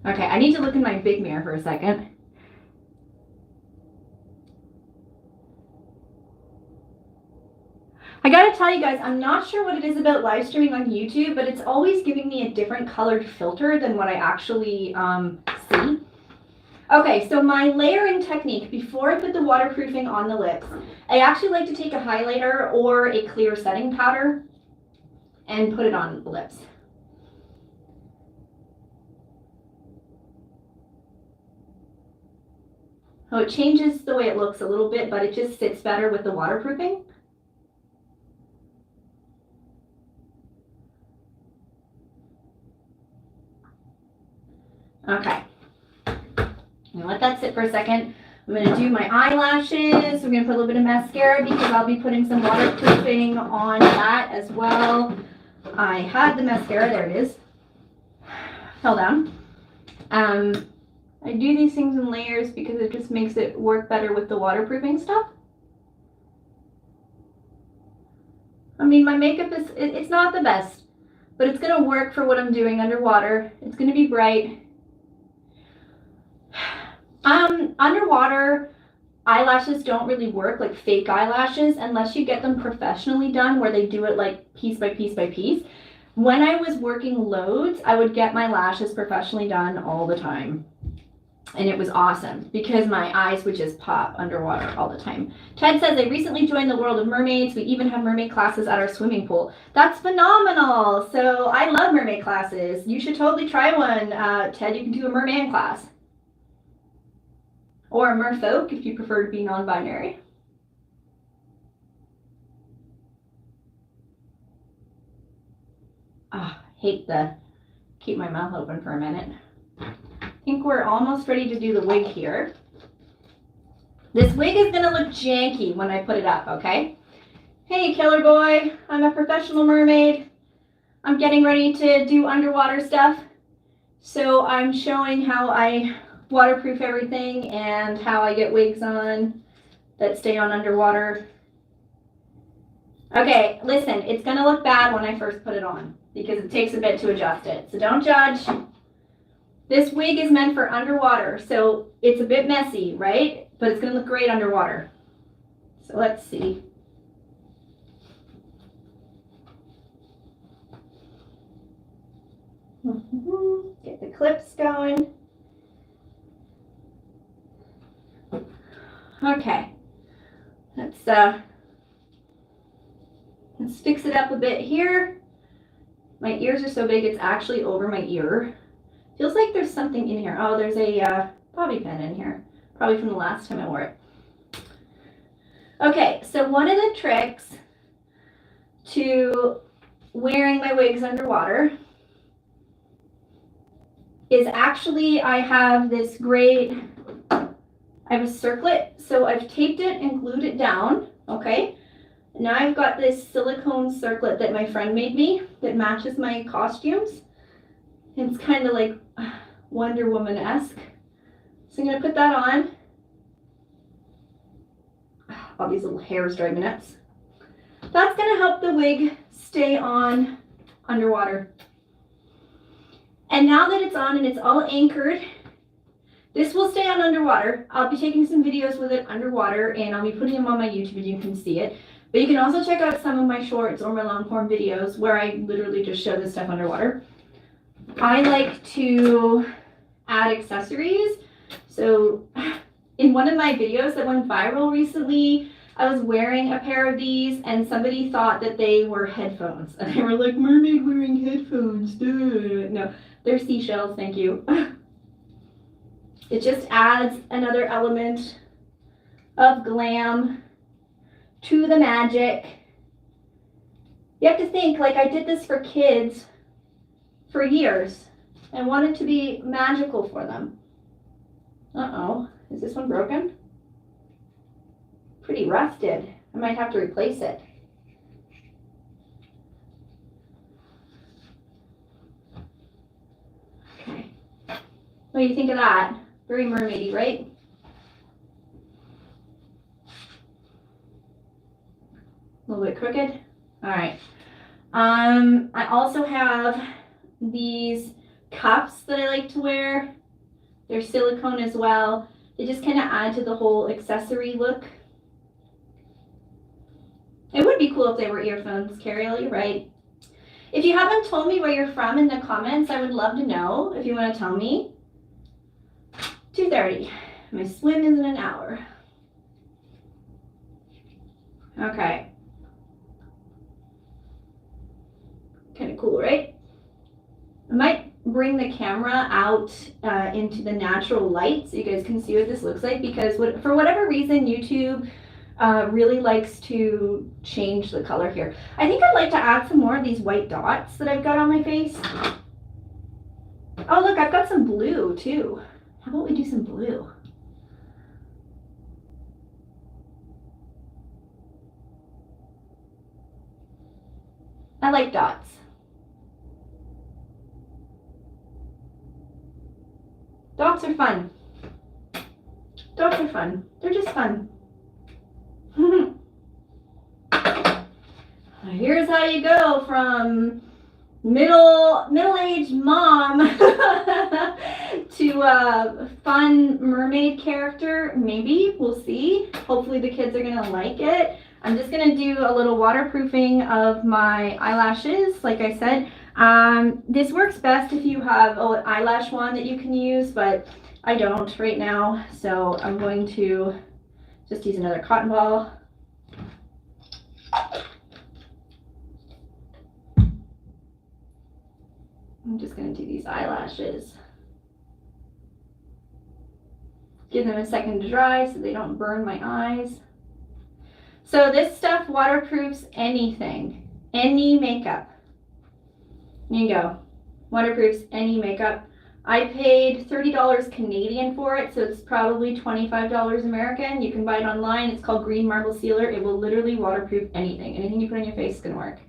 Okay, I need to look in my big mirror for a second. I gotta tell you guys, I'm not sure what it is about live streaming on YouTube, but it's always giving me a different colored filter than what I actually see. Okay, so my layering technique, before I put the waterproofing on the lips, I actually like to take a highlighter or a clear setting powder and put it on the lips. Oh, it changes the way it looks a little bit, but it just sits better with the waterproofing. Okay. I'm gonna let that sit for a second. I'm gonna do my eyelashes. We're gonna put a little bit of mascara because I'll be putting some waterproofing on that as well. I had the mascara, there it is. Fell down. I do these things in layers because it just makes it work better with the waterproofing stuff. I mean, my makeup is, it's not the best, but it's gonna work for what I'm doing underwater. It's gonna be bright. Underwater, eyelashes don't really work, like fake eyelashes, unless you get them professionally done where they do it like piece by piece by piece. When I was working loads, I would get my lashes professionally done all the time. And it was awesome because my eyes would just pop underwater all the time. Ted says, I recently joined the world of mermaids. We even have mermaid classes at our swimming pool. That's phenomenal. So I love mermaid classes. You should totally try one. Ted, you can do a merman class. Or a merfolk if you prefer to be non-binary. Hate the, keep my mouth open for a minute. I think we're almost ready to do the wig here. This wig is gonna look janky when I put it up, okay? Hey, killer boy, I'm a professional mermaid. I'm getting ready to do underwater stuff. So I'm showing how I waterproof everything and how I get wigs on that stay on underwater. Okay, listen, it's gonna look bad when I first put it on because it takes a bit to adjust it. So don't judge. This wig is meant for underwater, so it's a bit messy, right? But it's gonna look great underwater. So let's see. Get the clips going. Okay, let's fix it up a bit here. My ears are so big, it's actually over my ear. Feels like there's something in here. Oh, there's a bobby pin in here, probably from the last time I wore it. Okay, so one of the tricks to wearing my wigs underwater is actually I have this great, I have a circlet, so I've taped it and glued it down, okay? Now I've got this silicone circlet that my friend made me that matches my costumes. It's kind of like Wonder Woman-esque. So I'm gonna put that on. All these little hairs drive me nuts. That's gonna help the wig stay on underwater. And now that it's on and it's all anchored, this will stay on underwater. I'll be taking some videos with it underwater and I'll be putting them on my YouTube and you can see it. But you can also check out some of my shorts or my long form videos where I literally just show this stuff underwater. I like to add accessories. So in one of my videos that went viral recently, I was wearing a pair of these and somebody thought that they were headphones. And they were like, mermaid wearing headphones, duh. No, they're seashells, thank you. It just adds another element of glam to the magic. You have to think, like, I did this for kids for years and wanted to be magical for them. Uh-oh, is this one broken? Pretty rusted. I might have to replace it. Okay. What do you think of that? Very mermaidy, right? A little bit crooked. All right. I also have these cuffs that I like to wear. They're silicone as well. They just kind of add to the whole accessory look. It would be cool if they were earphones, Carol, you're right. If you haven't told me where you're from in the comments, I would love to know if you want to tell me. 2:30. My swim is in an hour. Okay. Kind of cool, right? I might bring the camera out into the natural light so you guys can see what this looks like, because for whatever reason, YouTube really likes to change the color here. I think I'd like to add some more of these white dots that I've got on my face. Oh, look, I've got some blue too. How about we do some blue? I like dots. Dots are fun. Dots are fun. They're just fun. Here's how you go from middle-aged mom to a fun mermaid character. Maybe, we'll see. Hopefully the kids are gonna like it. I'm just gonna do a little waterproofing of my eyelashes, like I said. This works best if you have an eyelash wand that you can use, but I don't right now, so I'm going to just use another cotton ball. I'm just going to do these eyelashes. Give them a second to dry so they don't burn my eyes. So this stuff waterproofs anything, any makeup. There you go. Waterproofs any makeup. I paid $30 Canadian for it, so it's probably $25 American. You can buy it online. It's called Green Marble Sealer. It will literally waterproof anything. Anything you put on your face is going to work.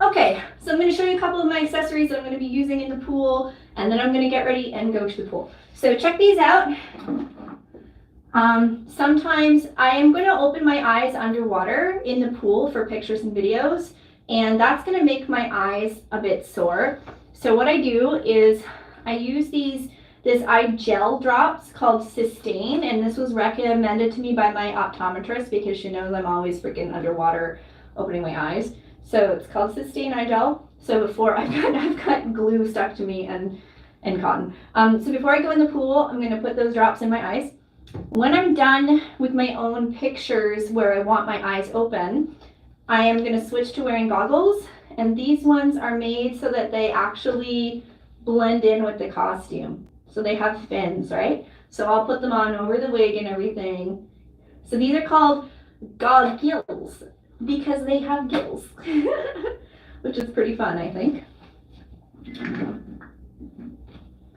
Okay, so I'm going to show you a couple of my accessories that I'm going to be using in the pool, and then I'm going to get ready and go to the pool. So check these out. Sometimes I am going to open my eyes underwater in the pool for pictures and videos, and that's going to make my eyes a bit sore. So what I do is I use this eye gel drops called Sustain, and this was recommended to me by my optometrist because she knows I'm always freaking underwater opening my eyes. So it's called Sustain Eye Gel. So before I've got glue stuck to me and cotton. So before I go in the pool, I'm going to put those drops in my eyes. When I'm done with my own pictures where I want my eyes open, I am going to switch to wearing goggles. And these ones are made so that they actually blend in with the costume. So they have fins, right? So I'll put them on over the wig and everything. So these are called goggles because they have gills, which is pretty fun, I think.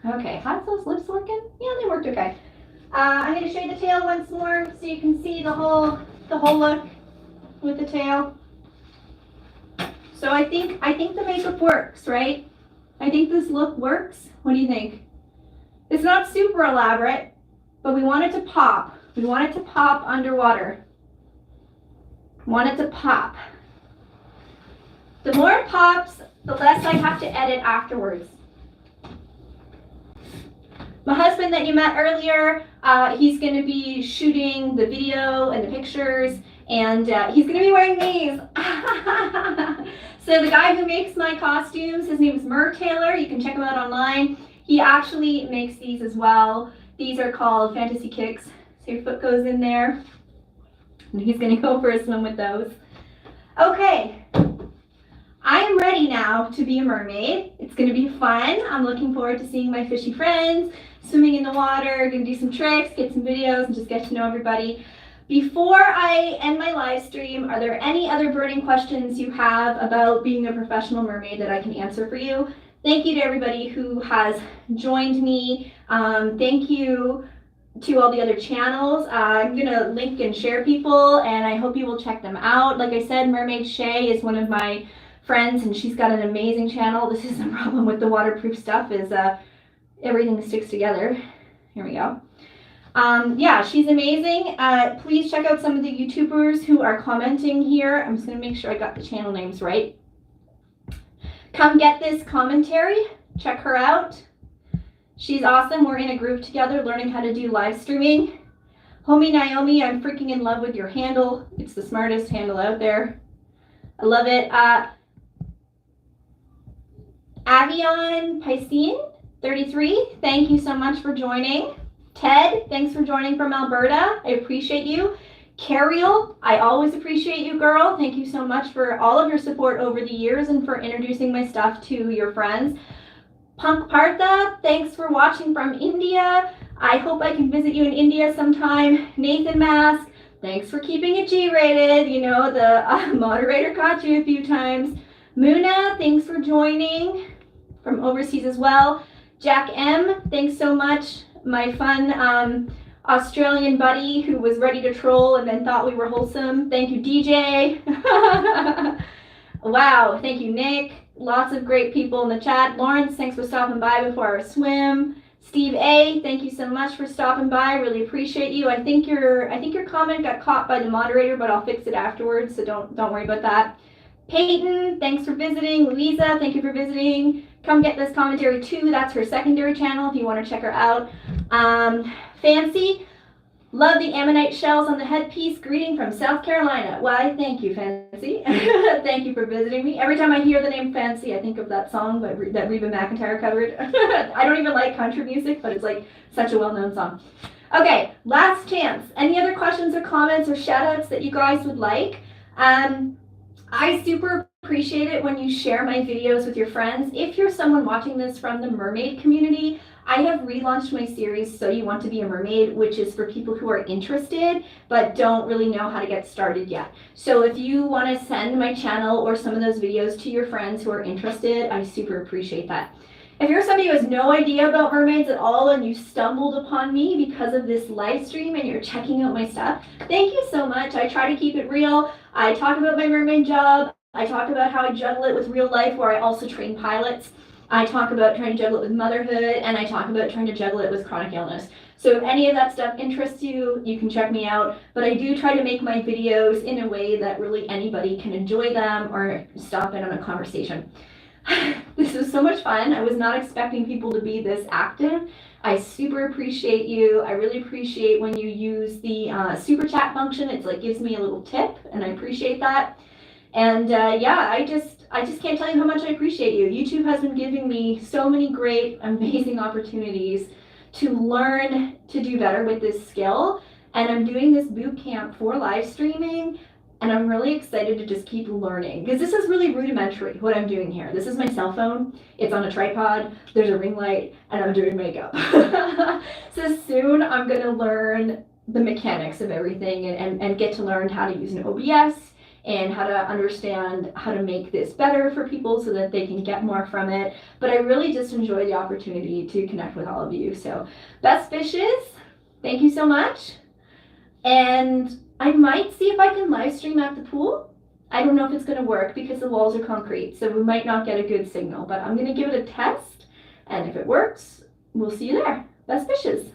Okay, how's those lips working? Yeah, they worked okay. I'm going to show you the tail once more so you can see the whole look with the tail. So I think the makeup works, right? I think this look works. What do you think? It's not super elaborate, but we want it to pop. We want it to pop underwater. Want it to pop. The more it pops, the less I have to edit afterwards. My husband that you met earlier, he's going to be shooting the video and the pictures, and he's going to be wearing these. So the guy who makes my costumes, his name is Taylor. You can check him out online. He actually makes these as well. These are called Fantasy Kicks. So your foot goes in there. And he's going to go for a swim with those. Okay, I am ready now to be a mermaid. It's going to be fun. I'm looking forward to seeing my fishy friends, swimming in the water, going to do some tricks, get some videos, and just get to know everybody. Before I end my live stream, are there any other burning questions you have about being a professional mermaid that I can answer for you? Thank you to everybody who has joined me. Thank you to all the other channels. I'm going to link and share people, and I hope you will check them out. Like I said, Mermaid Shay is one of my friends, and she's got an amazing channel. This is the problem with the waterproof stuff is everything sticks together. Here we go. Yeah, she's amazing. Please check out some of the YouTubers who are commenting here. I'm just going to make sure I got the channel names right. Come Get This Commentary. Check her out. She's awesome. We're in a group together learning how to do live streaming. Homie Naomi, I'm freaking in love with your handle. It's the smartest handle out there. I love it. Avion Piscine 33, thank you so much for joining. Ted, thanks for joining from Alberta. I appreciate you. Carriel, I always appreciate you, girl. Thank you so much for all of your support over the years and for introducing my stuff to your friends. Punk Partha, thanks for watching from India. I hope I can visit you in India sometime. Nathan Mask, thanks for keeping it G-rated. You know, the moderator caught you a few times. Muna, thanks for joining from overseas as well. Jack M, thanks so much. My fun Australian buddy who was ready to troll and then thought we were wholesome. Thank you, DJ. Wow, thank you, Nick. Lots of great people in the chat. Lawrence, thanks for stopping by before our swim. Steve A, thank you so much for stopping by. Really appreciate you. I think your comment got caught by the moderator, but I'll fix it afterwards, so don't worry about that. Peyton, thanks for visiting. Louisa, thank you for visiting. Come get this commentary too. That's her secondary channel if you want to check her out. Fancy, love the ammonite shells on the headpiece. Greeting from South Carolina. Why, thank you, Fancy. Thank you for visiting me. Every time I hear the name Fancy, I think of that song that Reba McEntire covered. I don't even like country music, but it's like such a well-known song. Okay, last chance. Any other questions or comments or shout-outs that you guys would like? I super appreciate it when you share my videos with your friends. If you're someone watching this from the mermaid community, I have relaunched my series So You Want to Be a Mermaid, which is for people who are interested but don't really know how to get started yet. So if you want to send my channel or some of those videos to your friends who are interested, I super appreciate that. If you're somebody who has no idea about mermaids at all and you stumbled upon me because of this live stream and you're checking out my stuff, thank you so much. I try to keep it real. I talk about my mermaid job. I talk about how I juggle it with real life, where I also train pilots. I talk about trying to juggle it with motherhood, and I talk about trying to juggle it with chronic illness. So if any of that stuff interests you, you can check me out. But I do try to make my videos in a way that really anybody can enjoy them or stop in on a conversation. This was so much fun. I was not expecting people to be this active. I super appreciate you. I really appreciate when you use the super chat function. It's like gives me a little tip, and I appreciate that. And yeah, I just can't tell you how much I appreciate you. YouTube has been giving me so many great, amazing opportunities to learn to do better with this skill. And I'm doing this boot camp for live streaming, and I'm really excited to just keep learning, because this is really rudimentary, what I'm doing here. This is my cell phone. It's on a tripod. There's a ring light, and I'm doing makeup. So soon I'm going to learn the mechanics of everything and get to learn how to use an OBS and how to understand how to make this better for people so that they can get more from it. But I really just enjoy the opportunity to connect with all of you. So best wishes. Thank you so much. And I might see if I can live stream at the pool. I don't know if it's going to work because the walls are concrete, so we might not get a good signal, but I'm going to give it a test. And if it works, we'll see you there. Best wishes.